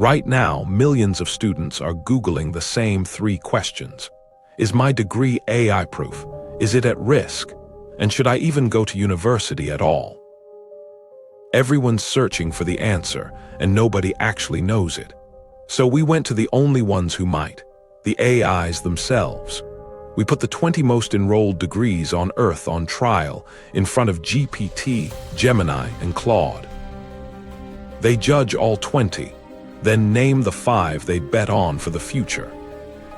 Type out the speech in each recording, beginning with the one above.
Right now, millions of students are Googling the same 3 questions. Is my degree AI-proof? Is it at risk? And should I even go to university at all? Everyone's searching for the answer, and nobody actually knows it. So we went to the only ones who might, the AIs themselves. We put the 20 most enrolled degrees on Earth on trial in front of GPT, Gemini, and Claude. They judge all 20, then name the 5 they bet on for the future.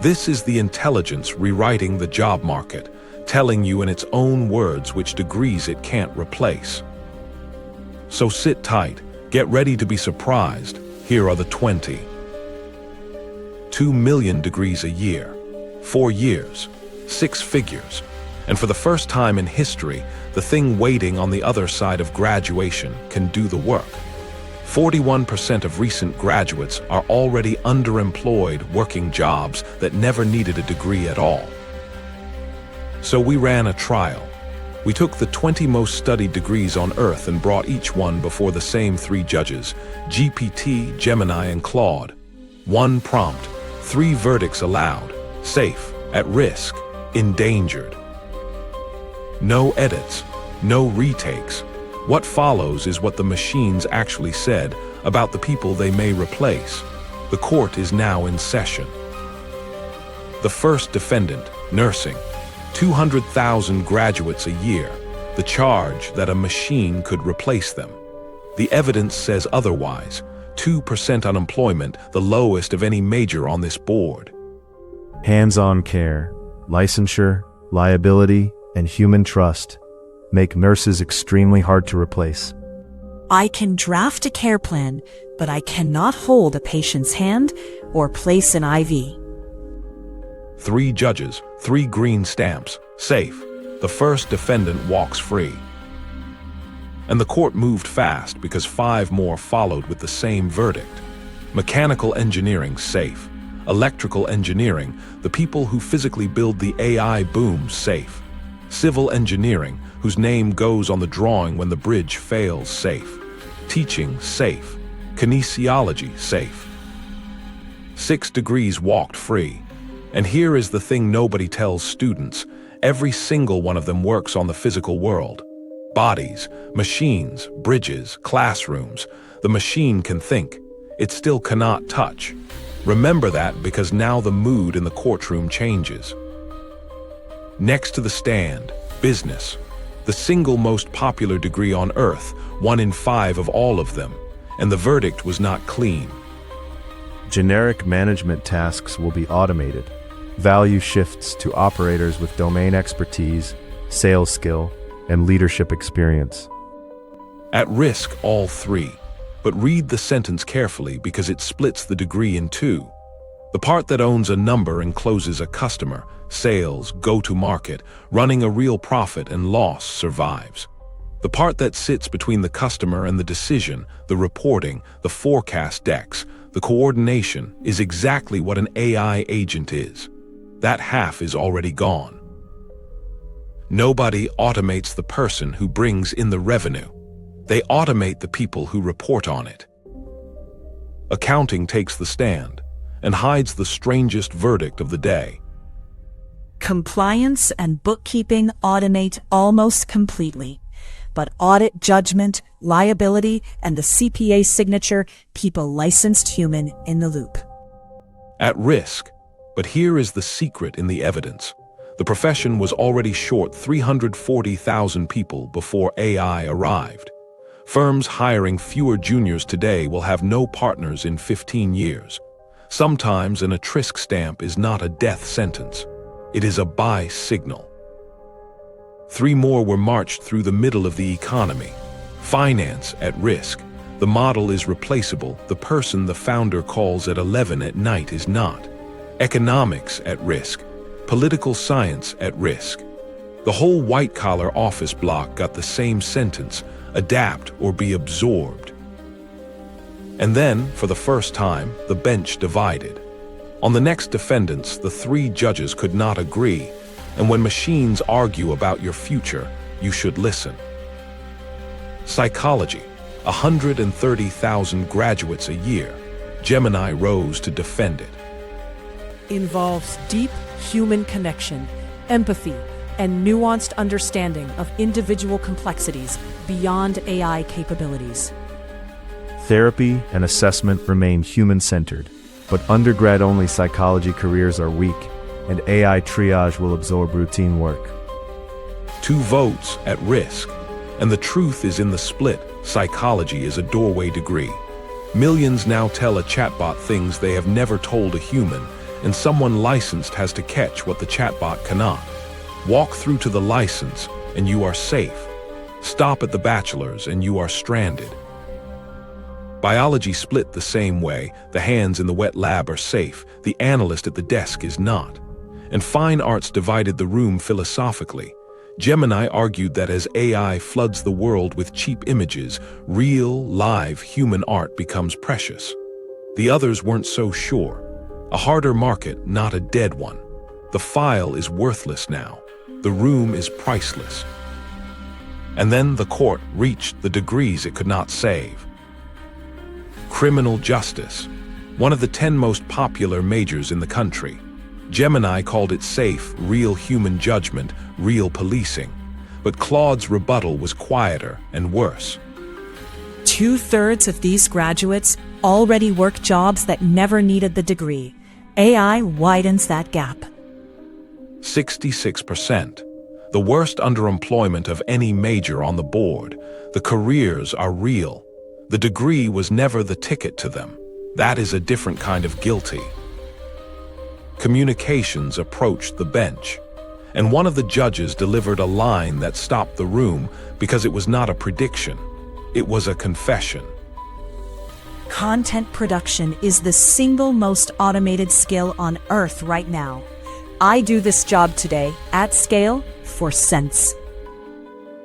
This is the intelligence rewriting the job market, telling you in its own words which degrees it can't replace. So sit tight, get ready to be surprised. Here are the 20. 2 million degrees a year, 4 years, 6 figures, and for the first time in history, the thing waiting on the other side of graduation can do the work. 41% of recent graduates are already underemployed working jobs that never needed a degree at all. So we ran a trial. We took the 20 most studied degrees on Earth and brought each one before the same 3 judges, GPT, Gemini, and Claude. 1 prompt, 3 verdicts allowed: safe, at risk, endangered. No edits, no retakes. What follows is what the machines actually said about the people they may replace. The court is now in session. The first defendant, nursing, 200,000 graduates a year. The charge that a machine could replace them. The evidence says otherwise. 2% unemployment, the lowest of any major on this board. Hands-on care, licensure, liability, and human trust make nurses extremely hard to replace. I can draft a care plan, but I cannot hold a patient's hand or place an IV. 3 judges, 3 green stamps, safe. The first defendant walks free. And the court moved fast because 5 more followed with the same verdict. Mechanical engineering, safe. Electrical engineering, the people who physically build the AI booms, safe. Civil engineering, whose name goes on the drawing when the bridge fails, safe. Teaching, safe. Kinesiology, safe. 6 degrees walked free. And here is the thing nobody tells students. Every single one of them works on the physical world. Bodies, machines, bridges, classrooms. The machine can think. It still cannot touch. Remember that, because now the mood in the courtroom changes. Next to the stand, business. The single most popular degree on Earth, 1 in 5 of all of them. And the verdict was not clean. Generic management tasks will be automated. Value shifts to operators with domain expertise, sales skill, and leadership experience. At risk, all 3. But read the sentence carefully because it splits the degree in 2. The part that owns a number and closes a customer, sales, go-to-market, running a real profit and loss survives. The part that sits between the customer and the decision, the reporting, the forecast decks, the coordination, is exactly what an AI agent is. That half is already gone. Nobody automates the person who brings in the revenue. They automate the people who report on it. Accounting takes the stand and hides the strangest verdict of the day. Compliance and bookkeeping automate almost completely, but audit judgment, liability, and the CPA signature keep a licensed human in the loop. At risk, but here is the secret in the evidence. The profession was already short 340,000 people before AI arrived. Firms hiring fewer juniors today will have no partners in 15 years. Sometimes an at-risk stamp is not a death sentence. It is a buy signal. 3 more were marched through the middle of the economy. Finance at risk. The model is replaceable. The person the founder calls at 11 at night is not. Economics at risk. Political science at risk. The whole white-collar office block got the same sentence: adapt or be absorbed. And then, for the first time, the bench divided. On the next defendants, the 3 judges could not agree, and when machines argue about your future, you should listen. Psychology, 130,000 graduates a year. Gemini rose to defend it. Involves deep human connection, empathy, and nuanced understanding of individual complexities beyond AI capabilities. Therapy and assessment remain human-centered, but undergrad-only psychology careers are weak, and AI triage will absorb routine work. 2 votes at risk, and the truth is in the split. Psychology is a doorway degree. Millions now tell a chatbot things they have never told a human, and someone licensed has to catch what the chatbot cannot. Walk through to the license, and you are safe. Stop at the bachelor's, and you are stranded. Biology split the same way. The hands in the wet lab are safe, the analyst at the desk is not. And fine arts divided the room philosophically. Gemini argued that as AI floods the world with cheap images, real, live human art becomes precious. The others weren't so sure. A harder market, not a dead one. The file is worthless now. The room is priceless. And then the court reached the degrees it could not save. Criminal justice, one of the 10 most popular majors in the country. Gemini called it safe, real human judgment, real policing. But Claude's rebuttal was quieter and worse. 2/3 of these graduates already work jobs that never needed the degree. AI widens that gap. 66%. The worst underemployment of any major on the board. The careers are real. The degree was never the ticket to them. That is a different kind of guilty. Communications approached the bench, and one of the judges delivered a line that stopped the room because it was not a prediction. It was a confession. Content production is the single most automated skill on Earth right now. I do this job today, at scale, for cents.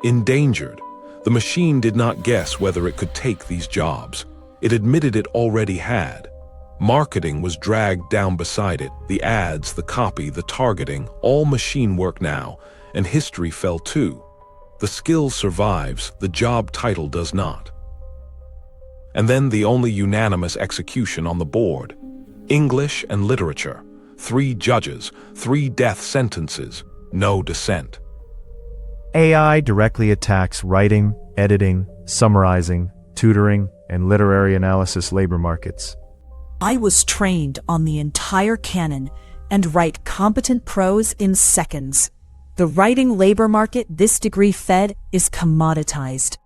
Endangered. The machine did not guess whether it could take these jobs. It admitted it already had. Marketing was dragged down beside it, the ads, the copy, the targeting, all machine work now, and history fell too. The skill survives, the job title does not. And then the only unanimous execution on the board. English and literature. 3 judges, 3 death sentences, no dissent. AI directly attacks writing, editing, summarizing, tutoring, and literary analysis labor markets. I was trained on the entire canon and write competent prose in seconds. The writing labor market this degree fed is commoditized.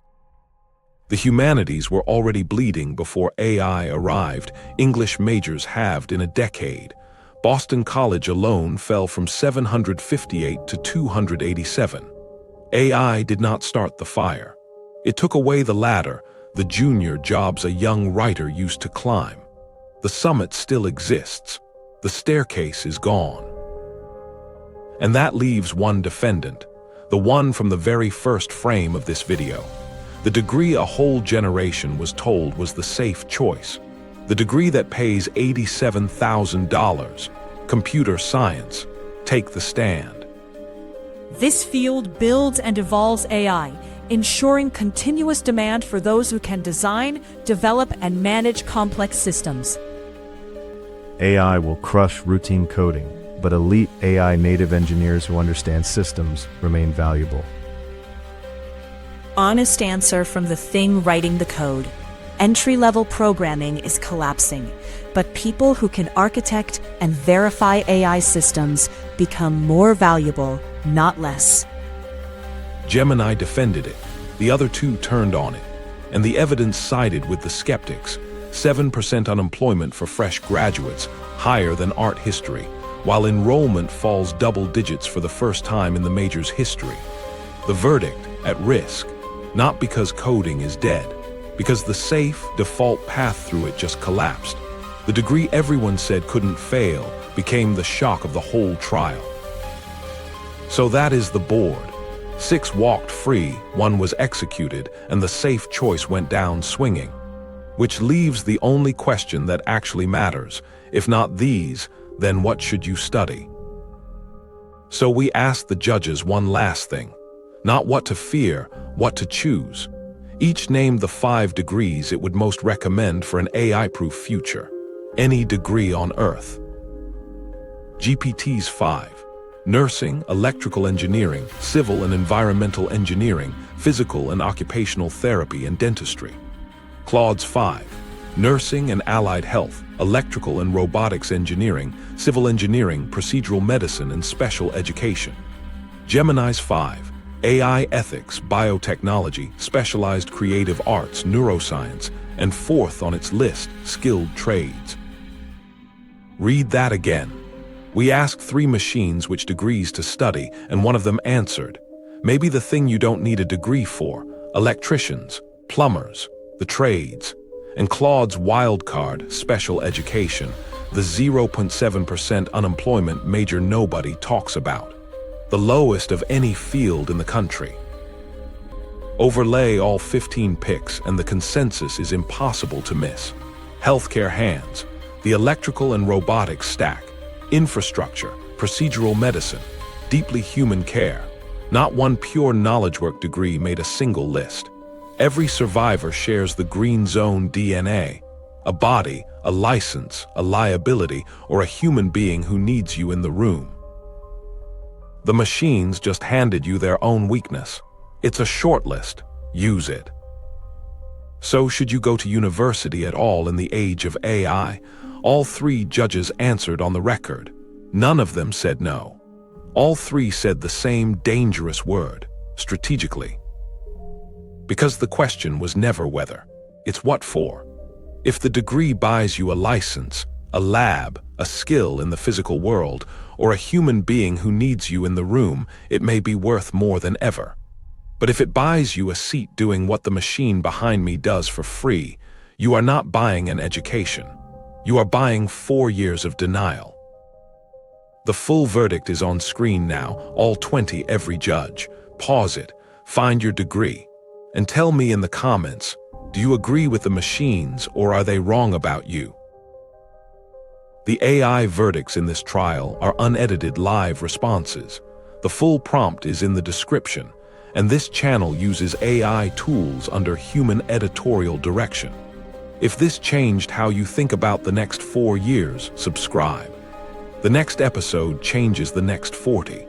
The humanities were already bleeding before AI arrived. English majors halved in a decade. Boston College alone fell from 758 to 287. AI did not start the fire. It took away the ladder, the junior jobs a young writer used to climb. The summit still exists. The staircase is gone. And that leaves one defendant, the one from the very first frame of this video. The degree a whole generation was told was the safe choice. The degree that pays $87,000. Computer science. Take the stand. This field builds and evolves AI, ensuring continuous demand for those who can design, develop, and manage complex systems. AI will crush routine coding, but elite AI native engineers who understand systems remain valuable. Honest answer from the thing writing the code. Entry-level programming is collapsing, but people who can architect and verify AI systems become more valuable, not less. Gemini defended it. The other 2 turned on it. And the evidence sided with the skeptics. 7% unemployment for fresh graduates, higher than art history, while enrollment falls double digits for the first time in the major's history. The verdict, at risk, not because coding is dead, because the safe, default path through it just collapsed. The degree everyone said couldn't fail became the shock of the whole trial. So that is the board. 6 walked free, 1 was executed, and the safe choice went down swinging. Which leaves the only question that actually matters. If not these, then what should you study? So we asked the judges one last thing. Not what to fear, what to choose. Each named the 5 degrees it would most recommend for an AI-proof future. Any degree on Earth. GPT's 5. Nursing, electrical engineering, civil and environmental engineering, physical and occupational therapy and dentistry. Claude's 5. Nursing and allied health, electrical and robotics engineering, civil engineering, procedural medicine and special education. Gemini's 5. AI ethics, biotechnology, specialized creative arts, neuroscience, and fourth on its list, skilled trades. Read that again. We asked 3 machines which degrees to study, and one of them answered. Maybe the thing you don't need a degree for, electricians, plumbers, the trades. And Claude's wild card, special education, the 0.7% unemployment major nobody talks about. The lowest of any field in the country. Overlay all 15 picks and the consensus is impossible to miss. Healthcare hands, the electrical and robotics stack, infrastructure, procedural medicine, deeply human care. Not one pure knowledge work degree made a single list. Every survivor shares the green zone DNA, a body, a license, a liability, or a human being who needs you in the room. The machines just handed you their own weakness. It's a short list. Use it. So should you go to university at all in the age of AI? All 3 judges answered on the record. None of them said no. All 3 said the same dangerous word, strategically. Because the question was never whether, it's what for. If the degree buys you a license, a lab, a skill in the physical world, or a human being who needs you in the room, it may be worth more than ever. But if it buys you a seat doing what the machine behind me does for free, you are not buying an education. You are buying 4 years of denial. The full verdict is on screen now, all 20 every judge. Pause it, find your degree, and tell me in the comments, do you agree with the machines or are they wrong about you? The AI verdicts in this trial are unedited live responses. The full prompt is in the description, and this channel uses AI tools under human editorial direction. If this changed how you think about the next 4 years, subscribe. The next episode changes the next 40.